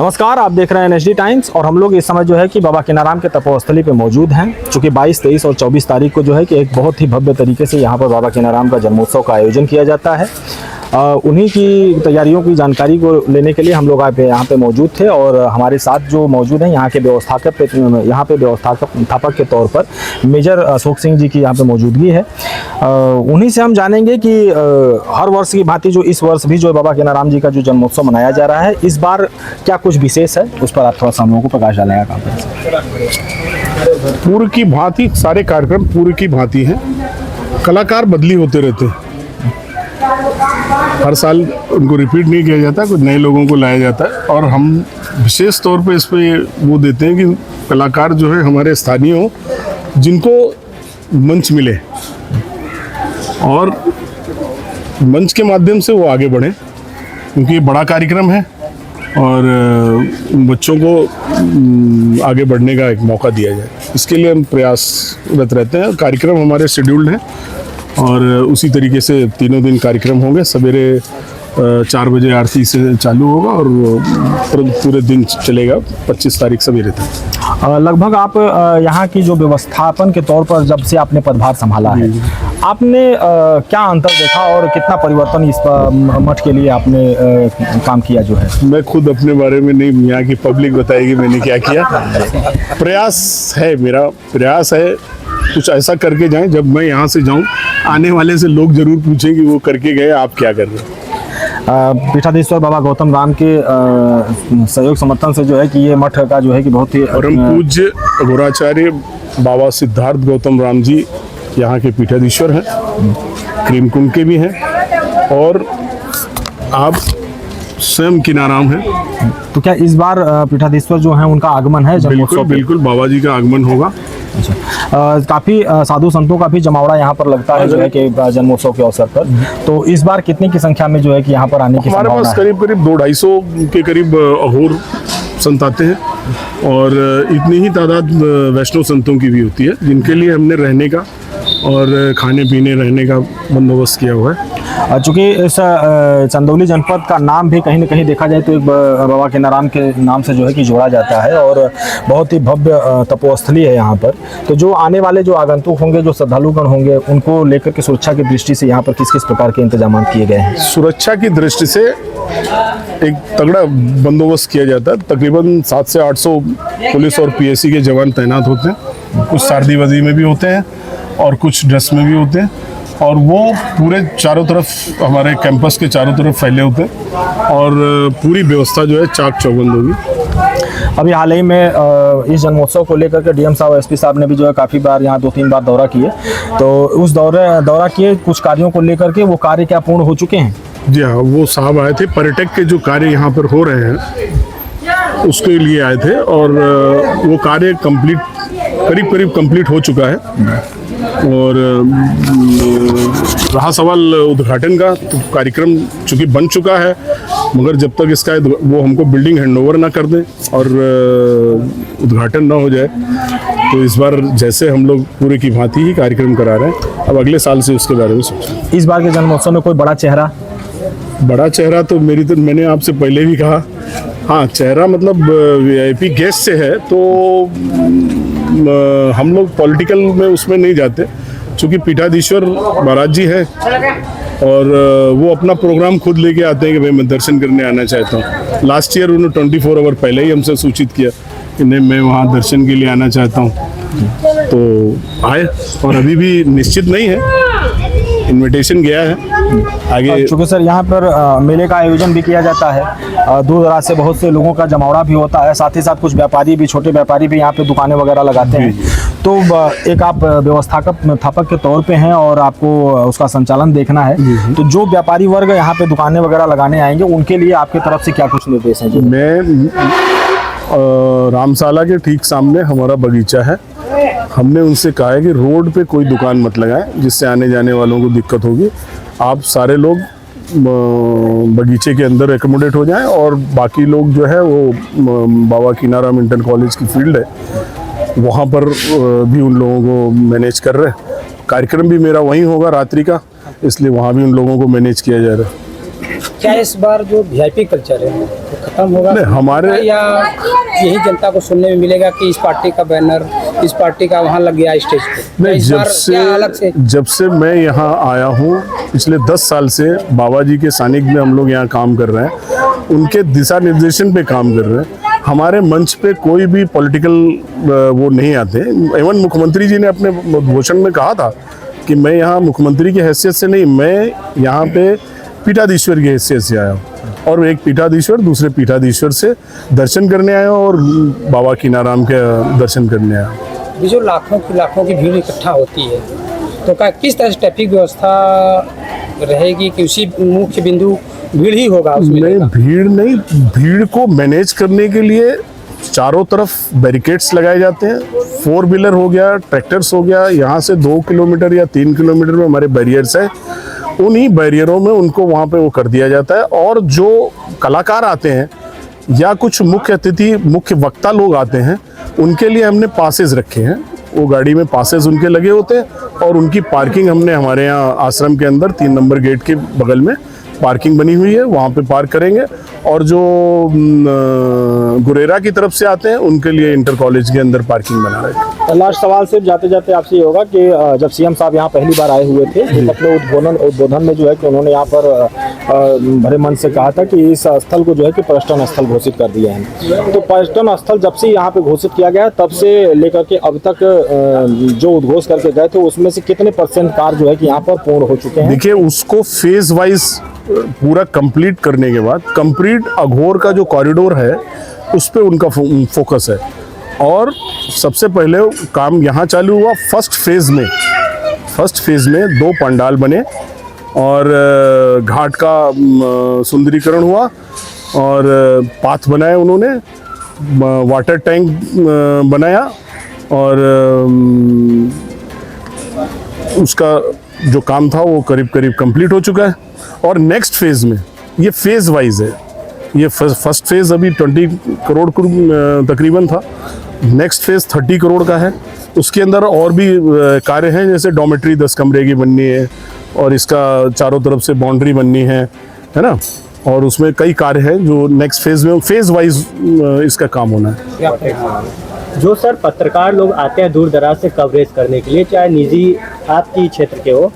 नमस्कार, आप देख रहे हैं एनएचडी टाइम्स और हम लोग इस समय जो है कि बाबा किनाराम के तपोस्थली पे मौजूद हैं। चूँकि 22, 23 और 24 तारीख को जो है कि एक बहुत ही भव्य तरीके से यहाँ पर बाबा किनाराम का जन्मोत्सव का आयोजन किया जाता है। उन्हीं की तैयारियों की जानकारी को लेने के लिए हम लोग यहाँ पे मौजूद थे और हमारे साथ जो मौजूद हैं यहाँ के व्यवस्थापक के तौर पर मेजर अशोक सिंह जी की यहाँ पे मौजूदगी है। उन्हीं से हम जानेंगे कि हर वर्ष की भांति जो इस वर्ष भी जो बाबा किनाराम जी का जो जन्मोत्सव मनाया जा रहा है, इस बार क्या कुछ विशेष है, उस पर आप थोड़ा सा हम लोगों को प्रकाश डालेगा। कहाँ पर पूर्व की भांति सारे कार्यक्रम पूर्व की भांति हैं। कलाकार बदली होते रहते हैं, हर साल उनको रिपीट नहीं किया जाता, कुछ नए लोगों को लाया जाता है और हम विशेष तौर पे इस पे वो देते हैं कि कलाकार जो है हमारे स्थानीय हो, जिनको मंच मिले और मंच के माध्यम से वो आगे बढ़े, क्योंकि ये बड़ा कार्यक्रम है और बच्चों को आगे बढ़ने का एक मौका दिया जाए, इसके लिए हम प्रयासरत रहते हैं। कार्यक्रम हमारे शेड्यूल्ड हैं और उसी तरीके से तीनों दिन कार्यक्रम होंगे। सवेरे 4 बजे आरती से चालू होगा और पूरे दिन चलेगा 25 तारीख सवेरे तक। लगभग आप यहाँ की जो व्यवस्थापन के तौर पर जब से आपने पदभार संभाला है, आपने क्या अंतर देखा और कितना परिवर्तन इस मठ के लिए आपने काम किया जो है? मैं खुद अपने बारे में नहीं, यहाँ की पब्लिक बताएगी मैंने क्या किया। प्रयास है, मेरा प्रयास है कुछ ऐसा करके जाएं, जब मैं यहाँ से जाऊँ आने वाले से लोग जरूर पूछें कि वो करके गए, आप क्या कर रहे हैं। पीठाधीश्वर बाबा गौतम राम के सहयोग समर्थन से जो है कि ये मठ का जो है कि बहुत ही परम पूज्य अघोराचार्य बाबा सिद्धार्थ गौतम राम जी यहाँ के पीठाधीश्वर हैं, क्रीमकुंड के भी हैं और आप स्वयं किनाराम हैं। तो क्या इस बार पीठाधीश्वर जो हैं उनका आगमन है? बिल्कुल बाबा जी का आगमन होगा। अच्छा, काफी साधु संतों का भी जमावड़ा यहाँ पर लगता है जो है कि जन्मोत्सव के अवसर पर। तो इस बार कितने की संख्या में जो है कि यहाँ पर आने की हमारे पास करीब 200-250 के करीब अघोर संत आते हैं और इतनी ही तादाद वैष्णव संतों की भी होती है, जिनके लिए हमने रहने का और खाने पीने रहने का बंदोबस्त किया हुआ है। चूँकि इस चंदौली जनपद का नाम भी कहीं न कहीं देखा जाए तो एक बाबा किनाराम के नाम से जो है कि जोड़ा जाता है और बहुत ही भव्य तपोस्थली है यहाँ पर। तो जो आने वाले जो आगंतुक होंगे, जो श्रद्धालुगण होंगे, उनको लेकर के सुरक्षा की दृष्टि से यहाँ पर किस किस प्रकार के इंतजाम किए गए हैं? सुरक्षा की दृष्टि से एक तगड़ा बंदोबस्त किया जाता है। तकरीबन 700 से 800 पुलिस और पीएससी के जवान तैनात होते हैं, कुछ सारदी वजी में भी होते हैं और कुछ ड्रेस में भी होते हैं और वो पूरे चारों तरफ हमारे कैंपस के चारों तरफ फैले होते हैं और पूरी व्यवस्था जो है चाक चौबंद होगी। अभी हाल ही में इस जन्मोत्सव को लेकर के डीएम साहब, एसपी साहब ने भी जो है काफ़ी बार यहाँ 2-3 बार दौरा किए, तो उस दौरा किए कुछ कार्यों को लेकर के, वो कार्य क्या पूर्ण हो चुके हैं? जी हाँ, वो साहब आए थे, पर्यटक के जो कार्य यहाँ पर हो रहे हैं उसके लिए आए थे और वो कार्य करीब कंप्लीट हो चुका है। और रहा सवाल उद्घाटन का, तो कार्यक्रम चूंकि बन चुका है, मगर जब तक इसका वो हमको बिल्डिंग हैंडओवर ना कर दें और उद्घाटन ना हो जाए, तो इस बार जैसे हम लोग पूरे की भांति ही कार्यक्रम करा रहे हैं, अब अगले साल से उसके बारे में सोचें। इस बार के जन्मोत्सव में कोई बड़ा चेहरा तो मैंने आपसे पहले भी कहा, हाँ, चेहरा मतलब वीआईपी गेस्ट से है, तो हम लोग पॉलिटिकल में उसमें नहीं जाते, क्योंकि पीठाधीश्वर महाराज जी है और वो अपना प्रोग्राम खुद लेके आते हैं कि भाई मैं दर्शन करने आना चाहता हूँ। लास्ट ईयर उन्होंने 24 आवर पहले ही हमसे सूचित किया कि नहीं, मैं वहाँ दर्शन के लिए आना चाहता हूँ, तो आए और अभी भी निश्चित नहीं है, इनविटेशन गया है आगे। चूँकि सर यहाँ पर मेले का आयोजन भी किया जाता है, दूर दराज से बहुत से लोगों का जमावड़ा भी होता है, साथ ही साथ कुछ व्यापारी भी, छोटे व्यापारी भी यहाँ पे दुकानें वगैरह लगाते हैं। तो एक आप व्यवस्थापक के तौर पे हैं और आपको उसका संचालन देखना है, तो जो व्यापारी वर्ग यहाँ पे दुकानें वगैरह लगाने आएंगे, उनके लिए आपकी तरफ से क्या कुछ निर्देश हैं? मैं रामशाला के ठीक सामने हमारा बगीचा है, हमने उनसे कहा है कि रोड पे कोई दुकान मत लगाएं, जिससे आने जाने वालों को दिक्कत होगी। आप सारे लोग बगीचे के अंदर एकोमोडेट हो जाएं और बाकी लोग जो है वो बाबा किनाराम इंटर कॉलेज की फील्ड है, वहाँ पर भी उन लोगों को मैनेज कर रहे हैं। कार्यक्रम भी मेरा वहीं होगा रात्रि का, इसलिए वहाँ भी उन लोगों को मैनेज किया जा रहा है। क्या इस बार जो वीआईपी कल्चर है वो खत्म होगा नहीं, हमारे या यही जनता को सुनने में मिलेगा कि इस पार्टी का बैनर इस पार्टी का वहाँ लग गया स्टेज पे? नहीं, इस बार क्या अलग से जब से मैं यहाँ आया हूँ पिछले 10 साल से बाबा जी के सानिध्य में हम लोग यहाँ काम कर रहे हैं, उनके दिशा निर्देशन पे काम कर रहे हैं। हमारे मंच पे कोई भी पॉलिटिकल वो नहीं आते। इवन मुख्यमंत्री जी ने अपने घोषण में कहा था कि मैं यहाँ मुख्यमंत्री की हैसियत से नहीं, मैं यहाँ पे पीठाधीश्वर की हैसियत से आया हूँ, और एक पीठाधीश्वर दूसरे पीठाधीश्वर से दर्शन करने आया हूँ और बाबा कीनाराम के दर्शन करने आया हूँ। ये जो लाखों की भीड़ इकट्ठा होती है तो क्या किस तरह से ट्रैफिक व्यवस्था रहेगी कि उसी मुख्य बिंदु भीड़ ही होगा उसमें? नहीं, भीड़ को मैनेज करने के लिए चारों तरफ बैरिकेड्स लगाए जाते हैं। 4 व्हीलर हो गया, ट्रैक्टर्स हो गया, यहाँ से 2 किलोमीटर या 3 किलोमीटर में हमारे बैरियर्स हैं, उन्हीं बैरियरों में उनको वहाँ पे वो कर दिया जाता है। और जो कलाकार आते हैं या कुछ मुख्य अतिथि मुख्य वक्ता लोग आते हैं, उनके लिए हमने पासेस रखे हैं। वो गाड़ी में पासेस उनके लगे होते हैं और उनकी पार्किंग हमने हमारे यहाँ आश्रम के अंदर 3 नंबर गेट के बगल में पार्किंग बनी हुई है, वहाँ पे पार्क करेंगे। और जो गुरेरा की तरफ से आते हैं उनके लिए इंटर कॉलेज के अंदर पार्किंग बना रहे हैं। लास्ट सवाल सिर्फ जाते जाते आपसे ये होगा कि जब सीएम साहब यहाँ पहली बार आए हुए थे तो अपने उद्बोधन में जो है कि उन्होंने यहाँ पर भरे मन से कहा था कि इस स्थल को जो है कि पर्यटन स्थल घोषित कर दिया है। तो पर्यटन स्थल जब से यहाँ पे घोषित किया गया तब से लेकर के अब तक जो उद्घोष करके गए थे उसमें से कितने % कार्य जो है कि यहाँ पर पूर्ण हो चुके हैं? देखिए, उसको फेज वाइज पूरा कंप्लीट करने के बाद कंप्लीट अघोर का जो कॉरिडोर है उस पे उनका फोकस है। और सबसे पहले काम यहाँ चालू हुआ फर्स्ट फेज में 2 पंडाल बने और घाट का सुंदरीकरण हुआ और पाथ बनाए उन्होंने, वाटर टैंक बनाया और उसका जो काम था वो करीब कंप्लीट हो चुका है। और नेक्स्ट फेज में ये फेज वाइज है, ये फर्स्ट फेज अभी 20 करोड़ तकरीबन था, नेक्स्ट फेज 30 करोड़ का है। उसके अंदर और भी कार्य हैं, जैसे डॉमेट्री 10 कमरे की बननी है और इसका चारों तरफ से बाउंड्री बननी है ना, और उसमें कई कार्य हैं जो नेक्स्ट फेज में फेज वाइज इसका काम होना है। जो सर पत्रकार लोग आते हैं दूर दराज से कवरेज करने के लिए, चाहे निजी आपकी क्षेत्र के हो,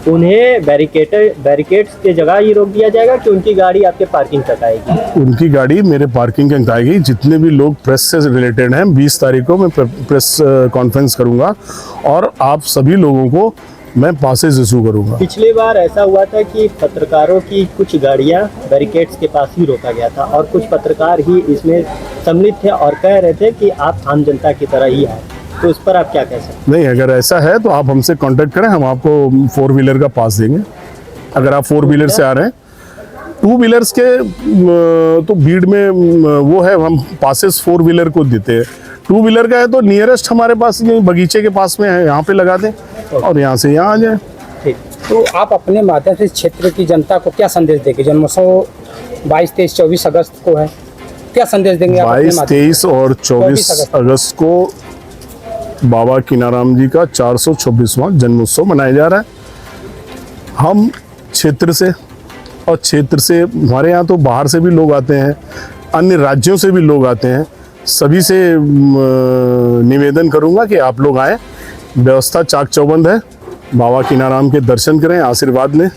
उन्हें बैरिकेड्स की जगह ही रोक दिया जाएगा कि उनकी गाड़ी आपके पार्किंग तक आएगी? उनकी गाड़ी मेरे पार्किंग तक आएगी। जितने भी लोग प्रेस से रिलेटेड हैं, 20 तारीख को मैं प्रेस कॉन्फ्रेंस करूंगा और आप सभी लोगों को मैं पासेस इशू करूंगा। पिछली बार ऐसा हुआ था कि पत्रकारों की कुछ गाड़ियां बैरिकेड्स के पास ही रोका गया था और कुछ पत्रकार ही इसमें सम्मिलित थे और कह रहे थे कि आप आम जनता की तरह ही हैं, तो इस पर आप क्या कह सकते हैं? नहीं, अगर ऐसा है तो आप हमसे कांटेक्ट करें, हम आपको 4 व्हीलर का पास देंगे। अगर आप 4 व्हीलर से आ रहे हैं, 2 व्हीलर्स के तो भीड़ में वो है, हम पासेस 4 व्हीलर को देते हैं। 2 व्हीलर का है तो नियरेस्ट हमारे पास यही बगीचे के पास में है, यहाँ पे लगा दें और यहाँ से यहाँ आ जाए। ठीक, तो आप अपने माध्यम से क्षेत्र की जनता को क्या संदेश देंगे? जन्मोत्सव 22, 23, 24 अगस्त को है, क्या संदेश देंगे आप? 22, 23 और 24 अगस्त को बाबा कीनाराम जी का 426वां जन्मोत्सव मनाया जा रहा है। हम क्षेत्र से हमारे यहाँ तो बाहर से भी लोग आते हैं, अन्य राज्यों से भी लोग आते हैं। सभी से निवेदन करूंगा कि आप लोग आएँ, व्यवस्था चाक चौबंद है, बाबा कीनाराम के दर्शन करें, आशीर्वाद लें,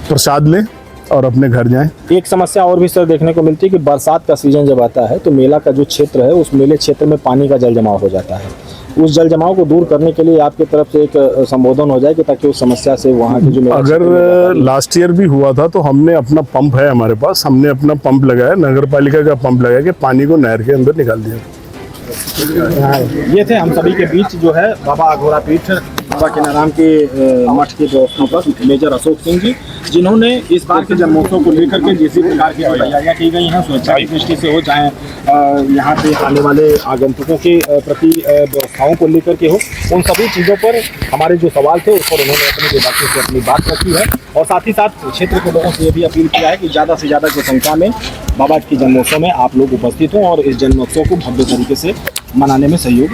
प्रसाद लें और अपने घर जाएं। एक समस्या और भी सर देखने को मिलती है कि बरसात का सीजन जब आता है तो मेला का जो क्षेत्र है उस मेले क्षेत्र में पानी का जल जमाव हो जाता है। उस जल जमाव को दूर करने के लिए आपकी तरफ से एक संबोधन हो जाए कि ताकि उस समस्या से वहाँ की जो अगर लास्ट ईयर भी हुआ था तो हमने अपना पंप है हमारे पास, हमने अपना पंप लगाया, नगर पालिका का पंप लगाया कि पानी को नहर के अंदर निकाल दिया। ये थे हम सभी के बीच जो है बाबा अघोरा पीठ बाबा कीनाराम के मठ के व्यवस्थापक मेजर अशोक सिंह जी, जिन्होंने इस बार के जन्मोत्सव को लेकर के जिस प्रकार की तैयारियां की गई हैं सुरक्षा की दृष्टि से हो, चाहे यहाँ पे आने वाले आगंतुकों के प्रति व्यवस्थाओं को लेकर के हो, उन सभी चीज़ों पर हमारे जो सवाल थे उस पर उन्होंने अपने विभागों से अपनी बात रखी है। और साथ ही साथ क्षेत्र के लोगों से ये भी अपील किया है कि ज़्यादा से ज़्यादा की संख्या में बाबा के जन्मोत्सव में आप लोग उपस्थित हों और इस जन्मोत्सव को भव्य तरीके से मनाने में सहयोग